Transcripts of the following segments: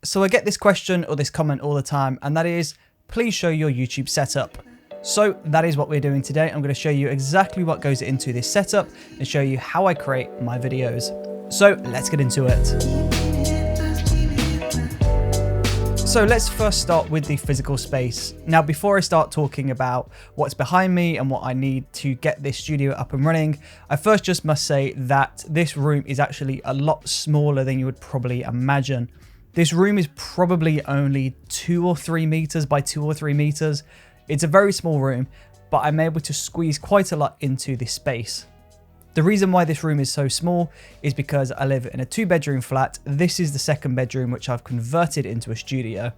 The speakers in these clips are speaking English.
So I get this question or this comment all the time, and that is, please show your YouTube setup. So that is what we're doing today. I'm going to show you exactly what goes into this setup and show you how I create my videos. So let's get into it. So let's first start with the physical space. Now, before I start talking about what's behind me and what I need to get this studio up and running, I first just must say that this room is actually a lot smaller than you would probably imagine. This room is probably only 2 or 3 meters by 2 or 3 meters. It's a very small room, but I'm able to squeeze quite a lot into this space. The reason why this room is so small is because I live in a 2-bedroom flat. This is the 2nd bedroom, which I've converted into a studio,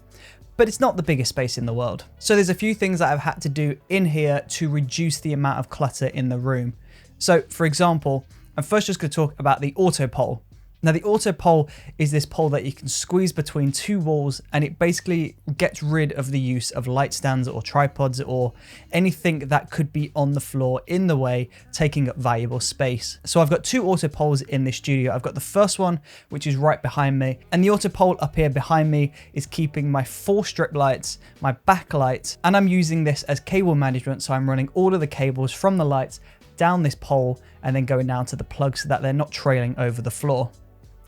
but it's not the biggest space in the world. So there's a few things that I've had to do in here to reduce the amount of clutter in the room. So for example, I'm first just going to talk about the auto pole. Now, the auto pole is this pole that you can squeeze between 2 walls, and it basically gets rid of the use of light stands or tripods or anything that could be on the floor in the way, taking up valuable space. So I've got 2 auto poles in this studio. I've got the first one, which is right behind me, and the auto pole up here behind me is keeping my 4 strip lights, my backlight, and I'm using this as cable management. So I'm running all of the cables from the lights down this pole and then going down to the plug so that they're not trailing over the floor.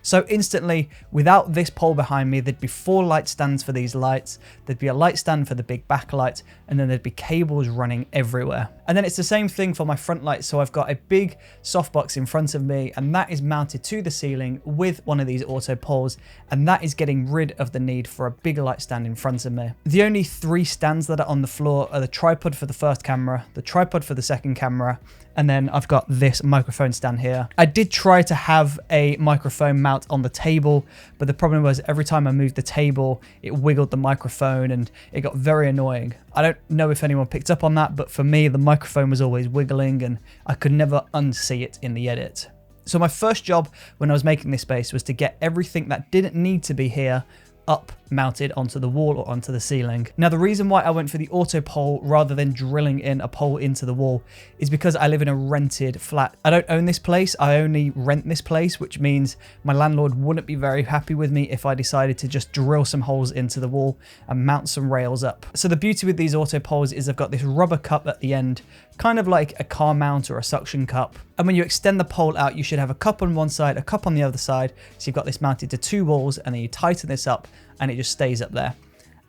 So instantly, without this pole behind me, there'd be 4 light stands for these lights, there'd be a light stand for the big backlight, and then there'd be cables running everywhere. And then it's the same thing for my front light. So I've got a big softbox in front of me, and that is mounted to the ceiling with one of these auto poles, and that is getting rid of the need for a big light stand in front of me. The only 3 stands that are on the floor are the tripod for the first camera, the tripod for the second camera, and then I've got this microphone stand here. I did try to have a microphone mount on the table, but the problem was every time I moved the table, it wiggled the microphone and it got very annoying. I don't know if anyone picked up on that, but for me, the microphone was always wiggling and I could never unsee it in the edit. So my first job when I was making this space was to get everything that didn't need to be here up mounted onto the wall or onto the ceiling. Now, the reason why I went for the auto pole rather than drilling in a pole into the wall is because I live in a rented flat. I don't own this place, I only rent this place, which means my landlord wouldn't be very happy with me if I decided to just drill some holes into the wall and mount some rails up. So the beauty with these auto poles is they've got this rubber cup at the end, kind of like a car mount or a suction cup. And when you extend the pole out, you should have a cup on one side, a cup on the other side. So you've got this mounted to 2 walls, and then you tighten this up and it just stays up there.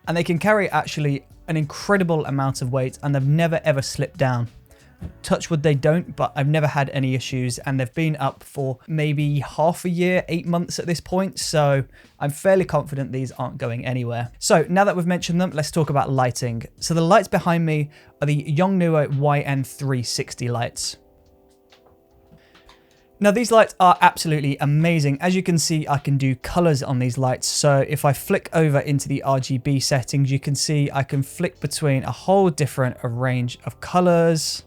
And they can carry actually an incredible amount of weight, and they've never ever slipped down. Touch wood, they don't, but I've never had any issues, and they've been up for maybe half a year, 8 months at this point. So I'm fairly confident these aren't going anywhere. So now that we've mentioned them, let's talk about lighting. So the lights behind me are the Yongnuo YN360 lights. Now, these lights are absolutely amazing. As you can see, I can do colors on these lights. So if I flick over into the RGB settings, you can see I can flick between a whole different range of colors.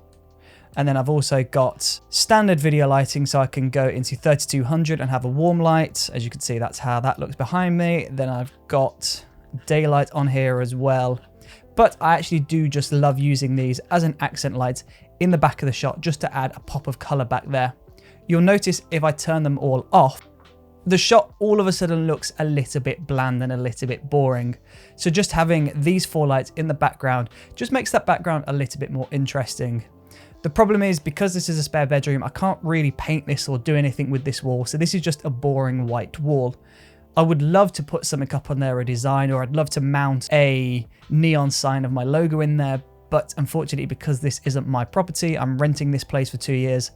And then I've also got standard video lighting, so I can go into 3200 and have a warm light. As you can see, that's how that looks behind me. Then I've got daylight on here as well. But I actually do just love using these as an accent light in the back of the shot, just to add a pop of color back there. You'll notice if I turn them all off, the shot all of a sudden looks a little bit bland and a little bit boring. So just having these 4 lights in the background just makes that background a little bit more interesting. The problem is, because this is a spare bedroom, I can't really paint this or do anything with this wall. So this is just a boring white wall. I would love to put something up on there, a design, or I'd love to mount a neon sign of my logo in there. But unfortunately, because this isn't my property, I'm renting this place for 2 years.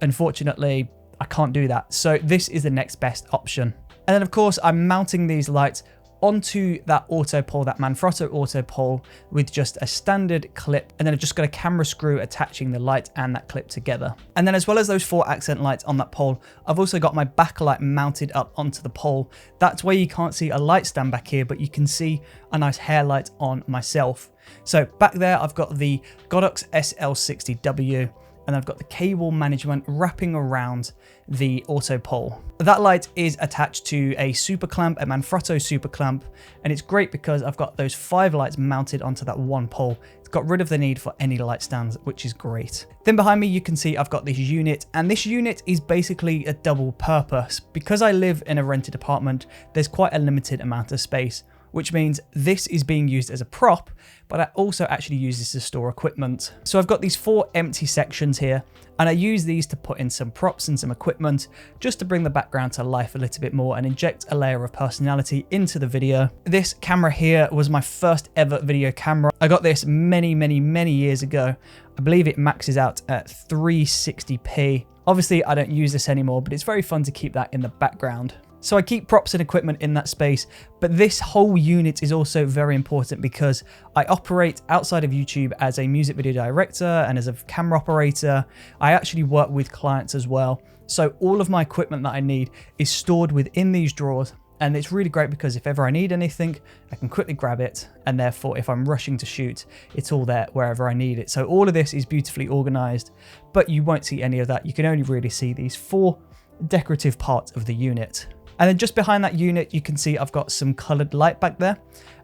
Unfortunately, I can't do that. So this is the next best option. And then of course, I'm mounting these lights onto that auto pole, that Manfrotto auto pole, with just a standard clip. And then I've just got a camera screw attaching the light and that clip together. And then as well as those 4 accent lights on that pole, I've also got my backlight mounted up onto the pole. That's where you can't see a light stand back here, but you can see a nice hair light on myself. So back there, I've got the Godox SL60W. and I've got the cable management wrapping around the auto pole. That light is attached to a super clamp, a Manfrotto super clamp, and it's great because I've got those 5 lights mounted onto that one pole. It's got rid of the need for any light stands, which is great. Then behind me, you can see I've got this unit, and this unit is basically a double purpose. Because I live in a rented apartment, there's quite a limited amount of space, which means this is being used as a prop, but I also actually use this to store equipment. So I've got these 4 empty sections here, and I use these to put in some props and some equipment just to bring the background to life a little bit more and inject a layer of personality into the video. This camera here was my first ever video camera. I got this many years ago. I believe it maxes out at 360p. Obviously, I don't use this anymore, but it's very fun to keep that in the background. So I keep props and equipment in that space, but this whole unit is also very important because I operate outside of YouTube as a music video director and as a camera operator. I actually work with clients as well. So all of my equipment that I need is stored within these drawers. And it's really great because if ever I need anything, I can quickly grab it. And therefore, if I'm rushing to shoot, it's all there wherever I need it. So all of this is beautifully organized, but you won't see any of that. You can only really see these 4 decorative parts of the unit. And then just behind that unit, you can see I've got some colored light back there.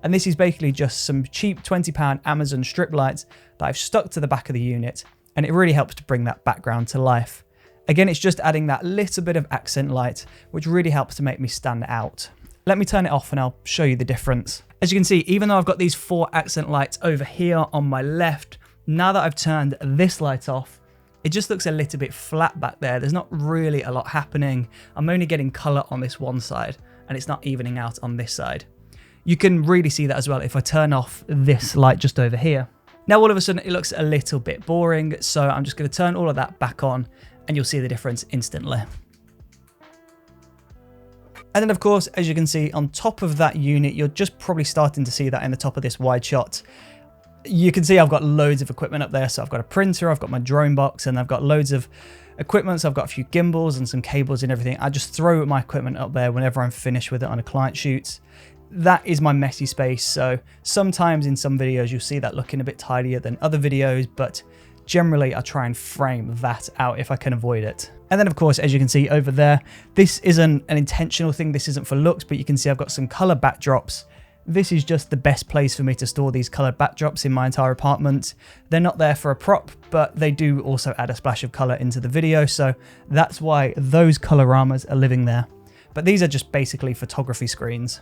And this is basically just some cheap £20 Amazon strip lights that I've stuck to the back of the unit. And it really helps to bring that background to life. Again, it's just adding that little bit of accent light, which really helps to make me stand out. Let me turn it off and I'll show you the difference. As you can see, even though I've got these 4 accent lights over here on my left, now that I've turned this light off, it just looks a little bit flat back there. There's not really a lot happening. I'm only getting color on this one side and it's not evening out on this side. You can really see that as well if I turn off this light just over here. Now all of a sudden it looks a little bit boring, so I'm just going to turn all of that back on and you'll see the difference instantly. And then of course, as you can see on top of that unit, you're just probably starting to see that in the top of this wide shot. You can see I've got loads of equipment up there. So I've got a printer, I've got my drone box, and I've got loads of equipment. So I've got a few gimbals and some cables and everything. I just throw my equipment up there whenever I'm finished with it on a client shoot. That is my messy space. So sometimes in some videos, you'll see that looking a bit tidier than other videos, but generally I try and frame that out if I can avoid it. And then of course, as you can see over there, this isn't an intentional thing. This isn't for looks, but you can see I've got some color backdrops. This is just the best place for me to store these colored backdrops in my entire apartment. They're not there for a prop, but they do also add a splash of color into the video. So that's why those coloramas are living there. But these are just basically photography screens.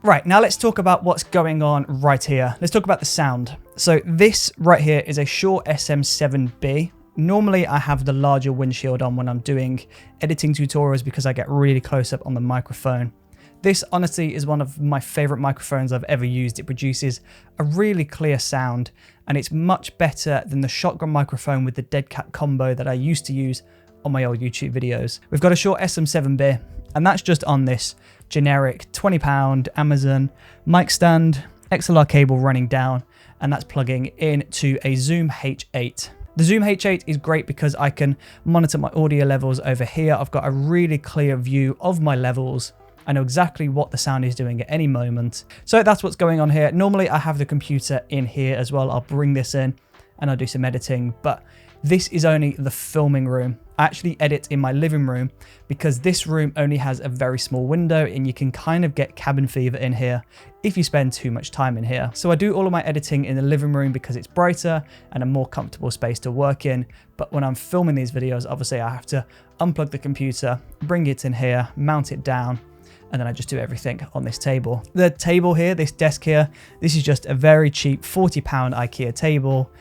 Right, now let's talk about what's going on right here. Let's talk about the sound. So this right here is a Shure SM7B. Normally I have the larger windshield on when I'm doing editing tutorials because I get really close up on the microphone. This honestly is one of my favorite microphones I've ever used. It produces a really clear sound and it's much better than the shotgun microphone with the dead cat combo that I used to use on my old YouTube videos. We've got a Shure SM7B and that's just on this generic £20 Amazon mic stand, XLR cable running down, and that's plugging into a Zoom H8. The Zoom H8 is great because I can monitor my audio levels over here. I've got a really clear view of my levels. I know exactly what the sound is doing at any moment. So that's what's going on here. Normally I have the computer in here as well. I'll bring this in and I'll do some editing, but this is only the filming room. I actually edit in my living room because this room only has a very small window and you can kind of get cabin fever in here if you spend too much time in here. So I do all of my editing in the living room because it's brighter and a more comfortable space to work in. But when I'm filming these videos, obviously I have to unplug the computer, bring it in here, mount it down, and then I just do everything on this table. The table here, this desk here, this is just a very cheap £40 IKEA table.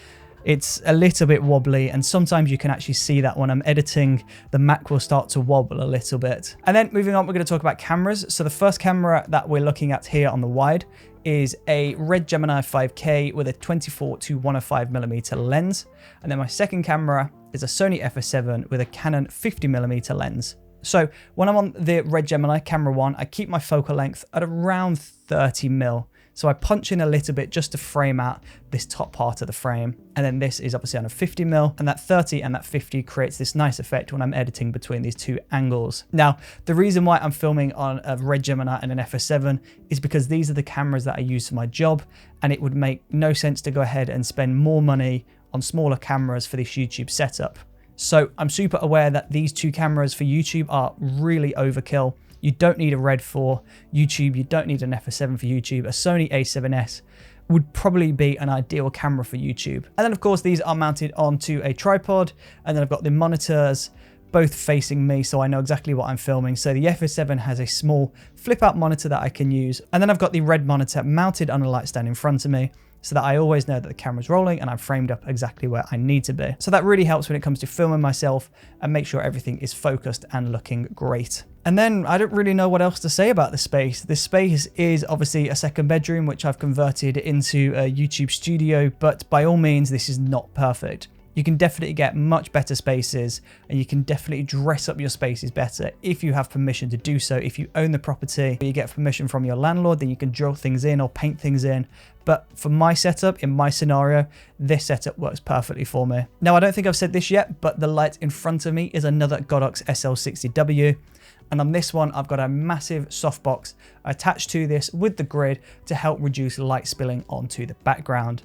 It's a little bit wobbly and sometimes you can actually see that when I'm editing, the Mac will start to wobble a little bit. And then moving on, we're going to talk about cameras. So the first camera that we're looking at here on the wide is a Red Gemini 5K with a 24 to 105mm lens. And then my second camera is a Sony FS7 with a Canon 50mm lens. So when I'm on the Red Gemini camera 1, I keep my focal length at around 30mm. So I punch in a little bit just to frame out this top part of the frame. And then this is obviously on a 50mm, and that 30 and that 50 creates this nice effect when I'm editing between these two angles. Now, the reason why I'm filming on a Red Gemini and an FS7 is because these are the cameras that I use for my job, and it would make no sense to go ahead and spend more money on smaller cameras for this YouTube setup. So I'm super aware that these 2 cameras for YouTube are really overkill. You don't need a Red for YouTube. You don't need an FS7 for YouTube. A Sony a7S would probably be an ideal camera for YouTube. And then of course, these are mounted onto a tripod. And then I've got the monitors both facing me, so I know exactly what I'm filming. So the FS7 has a small flip out monitor that I can use. And then I've got the Red monitor mounted on a light stand in front of me, so that I always know that the camera's rolling and I'm framed up exactly where I need to be. So that really helps when it comes to filming myself and make sure everything is focused and looking great. And then I don't really know what else to say about this space. This space is obviously a second bedroom, which I've converted into a YouTube studio, but by all means, this is not perfect. You can definitely get much better spaces, and you can definitely dress up your spaces better if you have permission to do so. If you own the property, you get permission from your landlord, then you can drill things in or paint things in. But for my setup, in my scenario, this setup works perfectly for me. Now, I don't think I've said this yet, but the light in front of me is another Godox SL60W. And on this one, I've got a massive softbox attached to this with the grid to help reduce light spilling onto the background.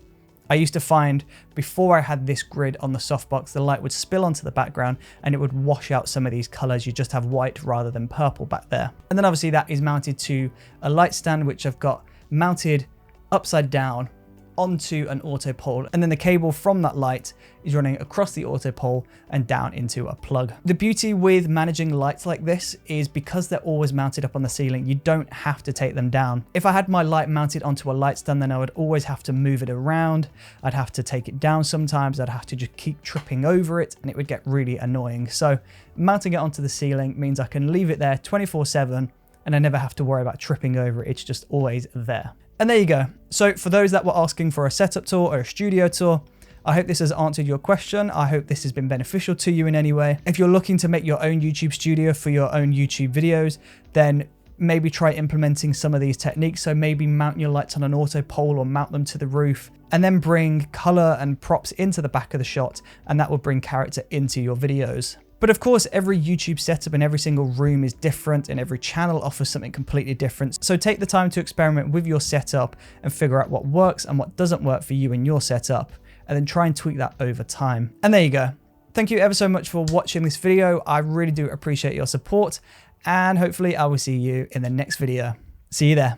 I used to find before I had this grid on the softbox, the light would spill onto the background and it would wash out some of these colors. You just have white rather than purple back there. And then obviously that is mounted to a light stand, which I've got mounted upside down onto an auto pole, and then the cable from that light is running across the auto pole and down into a plug. The beauty with managing lights like this is because they're always mounted up on the ceiling, you don't have to take them down. If I had my light mounted onto a light stand, then I would always have to move it around. I'd have to take it down sometimes. I'd have to just keep tripping over it and it would get really annoying. So mounting it onto the ceiling means I can leave it there 24/7 and I never have to worry about tripping over it. It's just always there. And there you go. So for those that were asking for a setup tour or a studio tour, I hope this has answered your question. I hope this has been beneficial to you in any way. If you're looking to make your own YouTube studio for your own YouTube videos, then maybe try implementing some of these techniques. So maybe mount your lights on an auto pole or mount them to the roof, and then bring color and props into the back of the shot, and that will bring character into your videos. But of course, every YouTube setup and every single room is different, and every channel offers something completely different. So take the time to experiment with your setup and figure out what works and what doesn't work for you in your setup, and then try and tweak that over time. And there you go. Thank you ever so much for watching this video. I really do appreciate your support, and hopefully I will see you in the next video. See you there.